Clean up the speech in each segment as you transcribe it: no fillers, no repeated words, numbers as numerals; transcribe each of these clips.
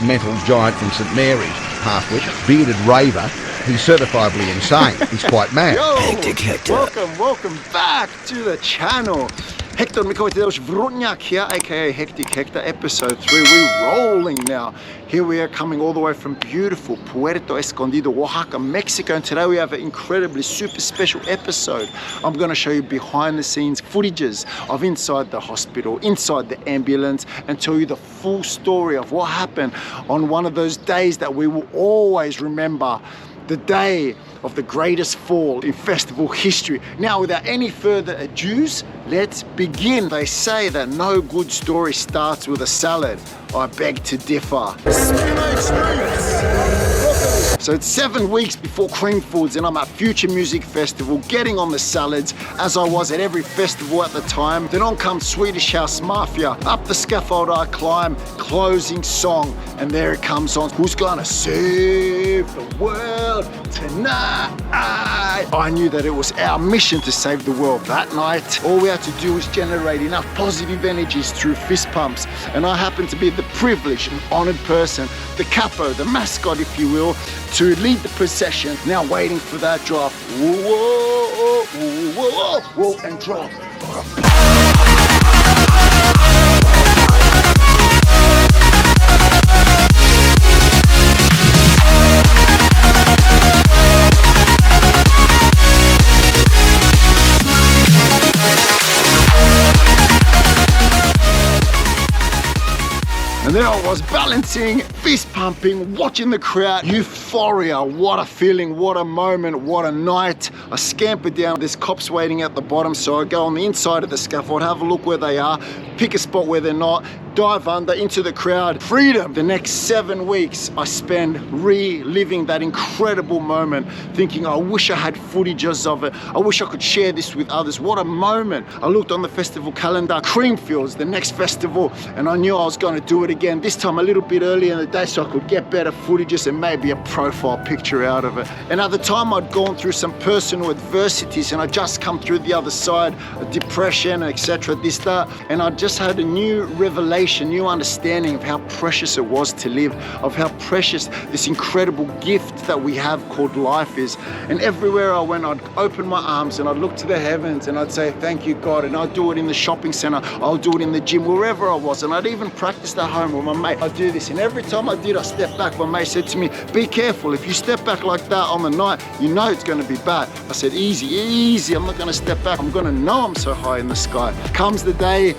metal giant from St Mary's, half-wit, bearded raver. He's certifiably insane. He's quite mad. Yo, Hectic Hector. welcome back to the channel. Hector Mikovic Vrutnyak here, aka Hectic Hector, episode 3. We're rolling now. Here we are coming all the way from beautiful Puerto Escondido, Oaxaca, Mexico. And today we have an incredibly super special episode. I'm going to show you behind the scenes footages of inside the hospital, inside the ambulance, and tell you the full story of what happened on one of those days that we will always remember. The day of the greatest fall in festival history. Now, without any further ado, let's begin. They say that no good story starts with a salad. I beg to differ. So it's 7 weeks before Cream Foods and I'm at Future Music Festival getting on the salads as I was at every festival at the time. Then on comes Swedish House Mafia. Up the scaffold I climb, closing song, and there it comes on. Who's gonna save the world tonight? I knew that it was our mission to save the world that night. All we had to do was generate enough positive energies through fist pumps, and I happened to be the privileged and honored person, the capo, the mascot if you will, to lead the procession. Now waiting for that drop. Whoa, whoa, whoa, whoa, whoa, whoa, and drop. And there I was balancing, fist pumping, watching the crowd. Euphoria, what a feeling, what a moment, what a night. I scampered down, there's cops waiting at the bottom, so I go on the inside of the scaffold, have a look where they are, pick a spot where they're not, dive under into the crowd. Freedom. The next 7 weeks I spend reliving that incredible moment, thinking I wish I had footages of it. I wish I could share this with others. What a moment. I looked on the festival calendar, Creamfields, the next festival, and I knew I was going to do it again, this time a little bit earlier in the day so I could get better footages and maybe a profile picture out of it. And at the time I'd gone through some personal adversities and I'd just come through the other side, depression, etc., this, that, and I just had a new revelation, new understanding of how precious it was to live, of how precious this incredible gift that we have called life is. And everywhere I went, I'd open my arms and I'd look to the heavens and I'd say, thank you, God. And I'd do it in the shopping center, I'll do it in the gym, wherever I was. And I'd even practice at home with my mate. I'd do this. And every time I did, I stepped back. My mate said to me, be careful. If you step back like that on the night, you know it's going to be bad. I said, easy, easy. I'm not going to step back. I'm going to know I'm so high in the sky. Comes the day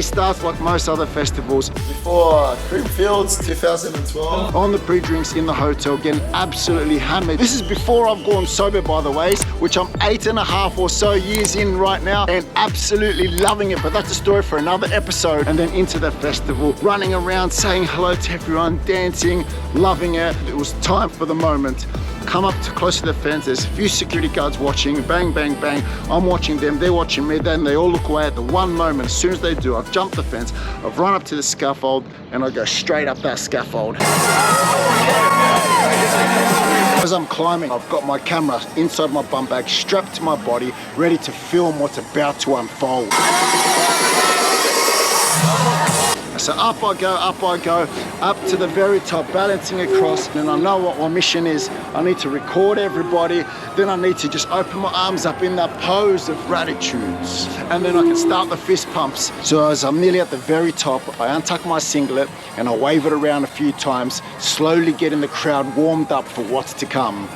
starts like most other festivals. Before Creamfields 2012. On the pre-drinks in the hotel, getting absolutely hammered. This is before I've gone sober, by the way, which I'm 8.5 or so years in right now and absolutely loving it. But that's a story for another episode. And then into the festival, running around, saying hello to everyone, dancing, loving it. It was time for the moment. Come up close to the fence, there's a few security guards watching, bang, bang, bang. I'm watching them, they're watching me, then they all look away at the one moment. As soon as they do, I've jumped the fence, I've run up to the scaffold, and I go straight up that scaffold. As I'm climbing, I've got my camera inside my bum bag, strapped to my body, ready to film what's about to unfold. So up I go, up to the very top, balancing across, and I know what my mission is. I need to record everybody, then I need to just open my arms up in that pose of gratitudes, and then I can start the fist pumps. So as I'm nearly at the very top, I untuck my singlet and I wave it around a few times, slowly getting the crowd warmed up for what's to come.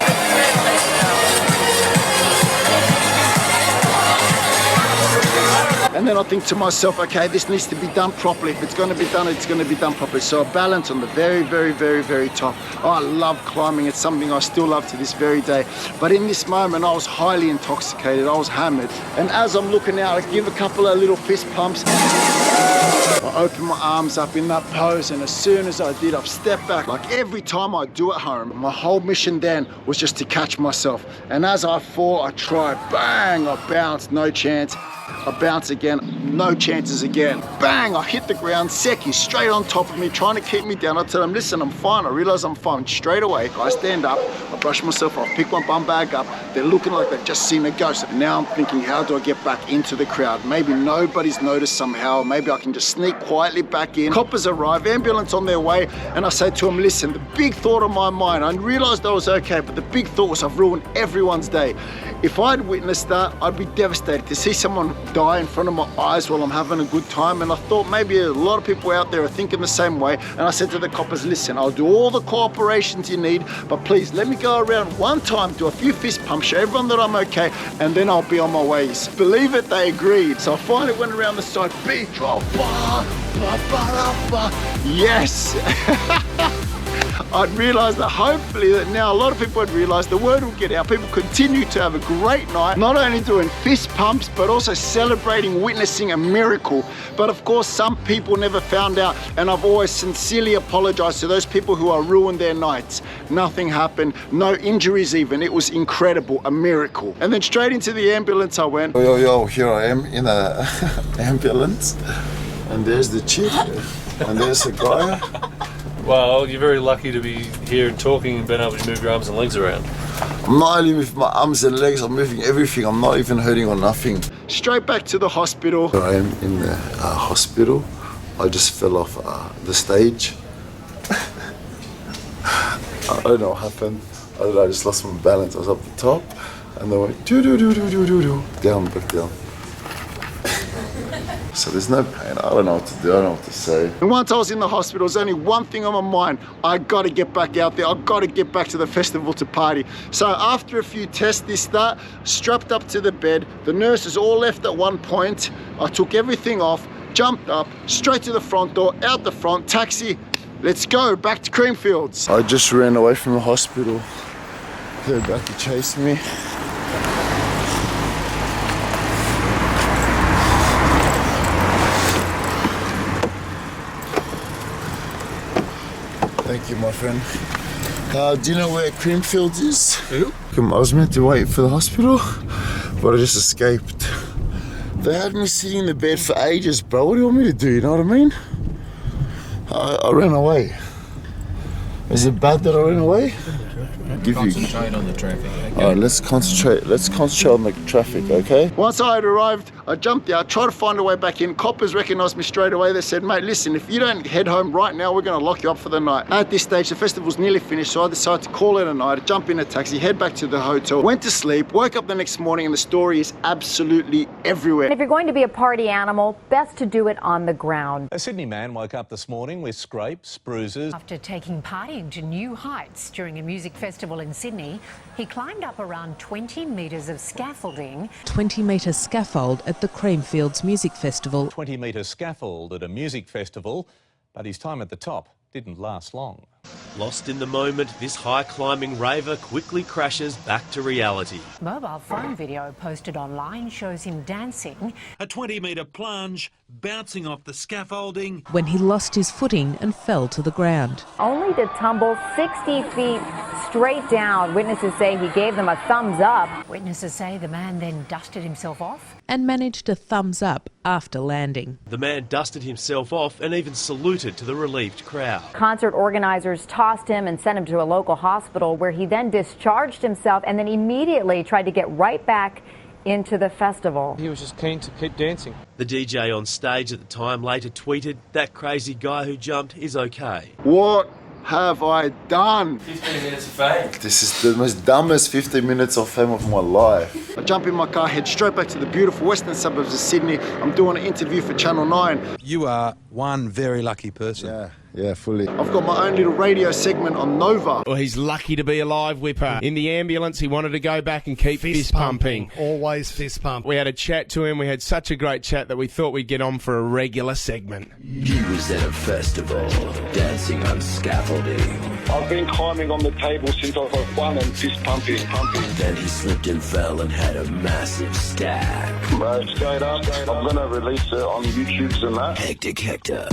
And then I think to myself, okay, this needs to be done properly. If it's going to be done, it's going to be done properly. So I balance on the very, very, very, very top. Oh, I love climbing. It's something I still love to this very day. But in this moment, I was highly intoxicated. I was hammered. And as I'm looking out, I give a couple of little fist pumps. I open my arms up in that pose, and as soon as I did, I've stepped back. Like every time I do at home, my whole mission then was just to catch myself. And as I fall, I try, bang, I bounce, no chance. I bounce again, no chances again. Bang, I hit the ground, Seki's straight on top of me, trying to keep me down. I tell him, listen, I'm fine. I realize I'm fine. Straight away, I stand up, I brush myself off, pick my bum bag up. They're looking like they've just seen a ghost. Now I'm thinking, how do I get back into the crowd? Maybe nobody's noticed somehow. Maybe I can just sneak quietly back in. Coppers arrive, ambulance on their way, and I say to him, listen, the big thought of my mind, I realized I was okay, but the big thought was I've ruined everyone's day. If I'd witnessed that, I'd be devastated to see someone die in front of my eyes while I'm having a good time. And I thought maybe a lot of people out there are thinking the same way. And I said to the coppers, listen, I'll do all the cooperations you need, but please let me go around one time, do a few fist pumps, show everyone that I'm okay, and then I'll be on my ways. Believe it, they agreed. So I finally went around the side, beat drop, yes. I'd realised that hopefully that now a lot of people had realised the word will get out. People continue to have a great night, not only doing fist pumps, but also celebrating, witnessing a miracle. But of course, some people never found out, and I've always sincerely apologised to those people who are ruined their nights. Nothing happened, no injuries even. It was incredible, a miracle. And then straight into the ambulance I went. Yo, here I am in a ambulance, and there's the chick, and there's the guy. Well, you're very lucky to be here and talking and being able to move your arms and legs around. I'm not only with my arms and legs, I'm moving everything. I'm not even hurting or nothing. Straight back to the hospital. I am in the hospital. I just fell off the stage. I don't know what happened. I just lost my balance. I was up the top, and then went down, back down. So there's no pain. I don't know what to do. I don't know what to say. And once I was in the hospital, there's only one thing on my mind. I got to get back out there. I got to get back to the festival to party. So after a few tests, that, strapped up to the bed, the nurses all left at one point. I took everything off, jumped up, straight to the front door, out the front, taxi. Let's go back to Creamfields. I just ran away from the hospital. They're about to chase me. Thank you, my friend. Do you know where Creamfields is? Who? I was meant to wait for the hospital, but I just escaped. They had me sitting in the bed for ages, bro. What do you want me to do? You know what I mean? I ran away. Is it bad that I ran away? Concentrate on the traffic, okay? Alright, let's concentrate on the traffic, okay? Once I had arrived, I jumped out, tried to find a way back in. Coppers recognised me straight away. They said, mate, listen, if you don't head home right now, we're going to lock you up for the night. At this stage, the festival's nearly finished, so I decided to call it a night, jump in a taxi, head back to the hotel, went to sleep, woke up the next morning, and the story is absolutely everywhere. If you're going to be a party animal, best to do it on the ground. A Sydney man woke up this morning with scrapes, bruises. After taking partying to new heights during a music festival in Sydney, he climbed up around 20 metres of scaffolding. 20-metre scaffold at the Creamfields Music Festival. 20-metre scaffold at a music festival, but his time at the top didn't last long. Lost in the moment, this high-climbing raver quickly crashes back to reality. Mobile phone video posted online shows him dancing. A 20-metre plunge, bouncing off the scaffolding. When he lost his footing and fell to the ground. Only to tumble 60 feet straight down. Witnesses say he gave them a thumbs up. Witnesses say the man then dusted himself off. And managed a thumbs up after landing. The man dusted himself off and even saluted to the relieved crowd. Concert organisers tossed him and sent him to a local hospital where he then discharged himself and then immediately tried to get right back into the festival. He was just keen to keep dancing. The DJ on stage at the time later tweeted, "That crazy guy who jumped is okay." What have I done? 15 minutes of fame. This is the most dumbest 15 minutes of fame of my life. I jump in my car, head straight back to the beautiful western suburbs of Sydney. I'm doing an interview for Channel 9. You are one very lucky person. Yeah, fully. I've got my own little radio segment on Nova. Well, he's lucky to be alive, Whipper. In the ambulance, he wanted to go back and keep fist pumping. Always fist pump. We had a chat to him. We had such a great chat that we thought we'd get on for a regular segment. He was at a festival, dancing on scaffolding. I've been climbing on the table since I was 1 and fist pumping. Then he slipped and fell and had a massive stack. Bro, straight up, I'm going to release it on YouTube and that. Hectic Hector.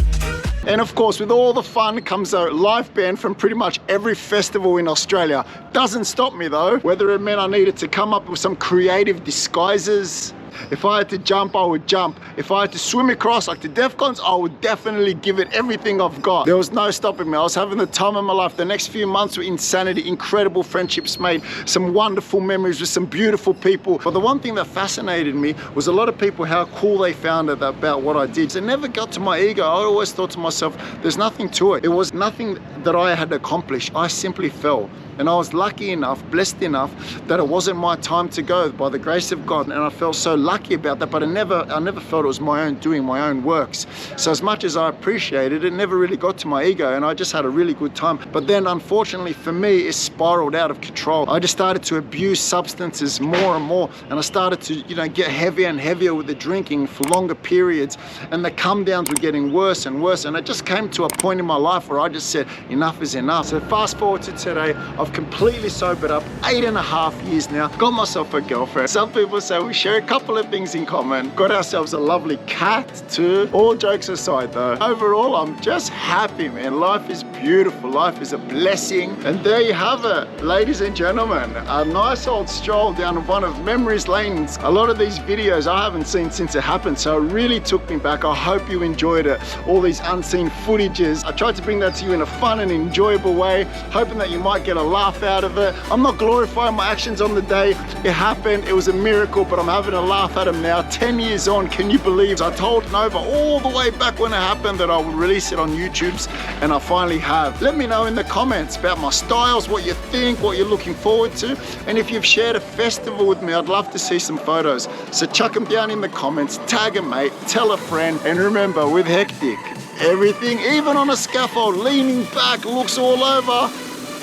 And of course, with all the fun comes a live band from pretty much every festival in Australia. Doesn't stop me though. Whether it meant I needed to come up with some creative disguises, If I had to jump, I would jump. If I had to swim across like the Defcons, I would definitely give it everything I've got. There was no stopping me. I was having the time of my life. The next few months were insanity, incredible friendships made, some wonderful memories with some beautiful people. But the one thing that fascinated me was a lot of people, how cool they found it about what I did. It never got to my ego. I always thought to myself, there's nothing to it. It was nothing that I had accomplished. I simply fell. And I was lucky enough, blessed enough, that it wasn't my time to go by the grace of God. And I felt so lucky about that, but I never felt it was my own doing, my own works. So as much as I appreciated it, it never really got to my ego, and I just had a really good time. But then unfortunately for me, it spiraled out of control. I just started to abuse substances more and more, and I started to, get heavier and heavier with the drinking for longer periods, and the come downs were getting worse and worse. And it just came to a point in my life where I just said, enough is enough. So fast forward to today, I've completely sobered up, 8.5 years now, got myself a girlfriend. Some people say we share a couple of things in common. Got ourselves a lovely cat too. All jokes aside though, overall I'm just happy, man. Life is beautiful, life is a blessing. And there you have it, ladies and gentlemen, a nice old stroll down one of memories lanes. A lot of these videos I haven't seen since it happened, so it really took me back. I hope you enjoyed it, all these unseen footages. I tried to bring that to you in a fun and enjoyable way, hoping that you might get a laugh out of it. I'm not glorifying my actions on the day. It happened, it was a miracle, but I'm having a laugh at them now. 10 years on, can you believe? I told Nova all the way back when it happened that I would release it on YouTube's, and I finally have. Let me know in the comments about my styles, what you think, what you're looking forward to, and if you've shared a festival with me, I'd love to see some photos. So chuck them down in the comments, tag a mate, tell a friend, and remember, with Hectic, everything, even on a scaffold, leaning back, looks all over,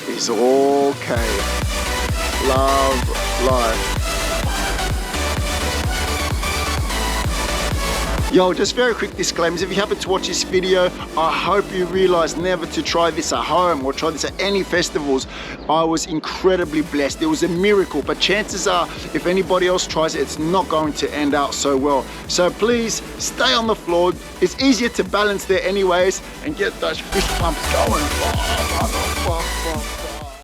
is okay. Love life. Yo, just very quick disclaimers. If you happen to watch this video, I hope you realize never to try this at home or try this at any festivals. I was incredibly blessed. It was a miracle, but chances are, if anybody else tries it, it's not going to end out so well. So please stay on the floor. It's easier to balance there anyways, and get those fist pumps going.